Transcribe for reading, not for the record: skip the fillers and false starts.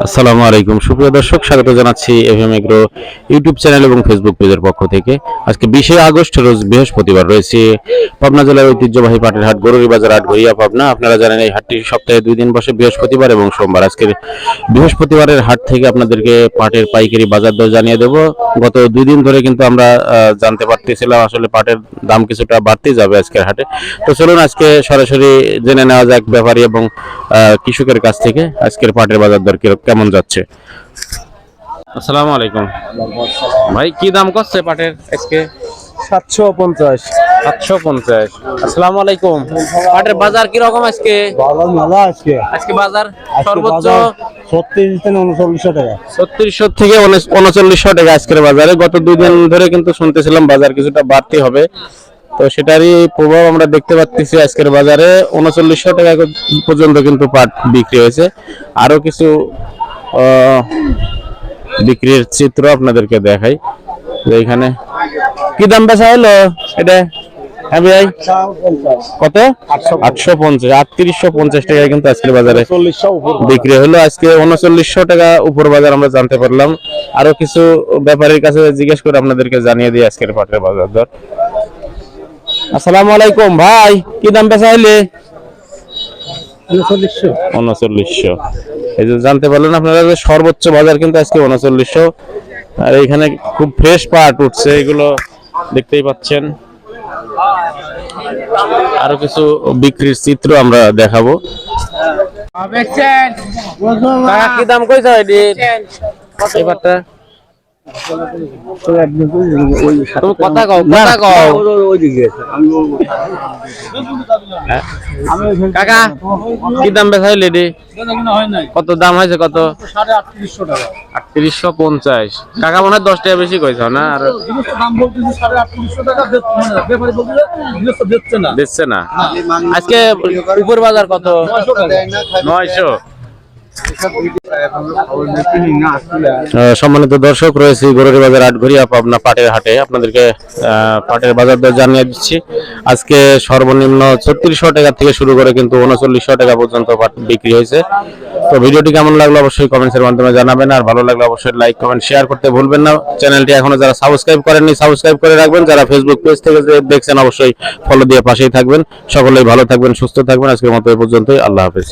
আসসালামু আলাইকুম সুপ্রিয় দর্শক, স্বাগত জানাচ্ছি এফএম এগ্রো ইউটিউব চ্যানেল এবং ফেসবুক পেজের পক্ষ থেকে। আজকে 20 আগস্ট রোজ বৃহস্পতিবার, রয়েছে পাবনা জেলার ঐতিহ্যবাহী পাটের হাট গরুরি বাজার হাট ঘড়িয়া পাবনা। আপনারা জানেন এই হাটটি সপ্তাহে 2 দিন বসে, বৃহস্পতিবার এবং সোমবার। আজকের বৃহস্পতিবারের হাট থেকে আপনাদেরকে পাটের পাইকারি বাজার দর জানিয়ে দেব। গত 2 দিন ধরে কিন্তু আমরা জানতে পারতেছিলাম আসলে পাটের দাম কিছুটা বাড়তে যাবে আজকের হাটে। তো চলুন আজকে সরাসরি জেনে নেওয়া যাক ব্যাপারী এবং কৃষকের কাছ থেকে আজকের পাটের বাজার দর কেমন যাচ্ছে। আসসালামু আলাইকুম ভাই, কি দাম করছে পাটের আজকে? 750। 750। আসসালামু আলাইকুম, পাটের বাজার কি রকম আজকে? বাজার মেলা আজকে। আজকে বাজার সর্বোচ্চ 36 থেকে 3900 টাকা। 3600 থেকে 3900 টাকা আজকের বাজারে। গত 2 দিন ধরে কিন্তু শুনতেছিলাম বাজার কিছুটা বাড়তি হবে, তো সেটারই প্রভাব আমরা দেখতে পাচ্ছি। আজকের বাজারে 3900 টাকা পর্যন্ত কিন্তু পাট বিক্রি হয়েছে। আরো কিছু বিক্রির চিত্র আপনাদেরকে দেখাই। এখানে কি দাম বেচা হলো এটা? হ্যাঁ ভাই, কত? 850। 3850 টাকায় কিন্তু আজকের বাজারে বিক্রি হলো। আজকে 3900 টাকা উপর বাজার আমরা জানতে পারলাম। আরো কিছু ব্যাপারীর কাছে জিজ্ঞেস করে আপনাদেরকে জানিয়ে দিই আজকের পাটের বাজার দর। আসসালামু আলাইকুম ভাই, কি দাম বেচা হইলে? 3900। এই যে জানতে পারলেন আপনারা যে সর্বোচ্চ বাজার কিন্তু আজকে 3900। আর এখানে খুব ফ্রেশ পাট উঠছে, এগুলো দেখতেই পাচ্ছেন। আরো কিছু বিক্রির চিত্র আমরা দেখাবো। কি দাম কইছো এই পাটটা? তুমি কথা কও, কথা কও। কাকা কি দাম বেচা হইলে রে? কত দাম হয়েছে? কত? 3850। কাকা মনে হয় 10 টাকা বেশি কইছ না? আর দিচ্ছে না। আজকে উপর বাজার কত? 900। সম্মানিত দর্শক, রয়েছে গরুরি বাজার আটঘরিয়া পাবনা পাটের হাটে। আপনাদেরকে পাটের বাজার দর জানিয়ে দিচ্ছি। আজকে সর্বনিম্ন 3600 টাকা থেকে শুরু করে কিন্তু 3900 টাকা পর্যন্ত পাট বিক্রি হয়েছে। তো ভিডিওটি কেমন লাগলো অবশ্যই কমেন্টসের মাধ্যমে জানাবেন, আর ভালো লাগলে অবশ্যই লাইক কমেন্ট শেয়ার করতে ভুলবেন না। চ্যানেলটি এখনো যারা সাবস্ক্রাইব করেননি সাবস্ক্রাইব করে রাখবেন। যারা ফেসবুক পেজ থেকে দেখছেন অবশ্যই ফলো দিয়ে পাশেই থাকবেন। সকলেই ভালো থাকবেন, সুস্থ থাকবেন। আজকের মতো এই পর্যন্তই। আল্লাহ হাফেজ।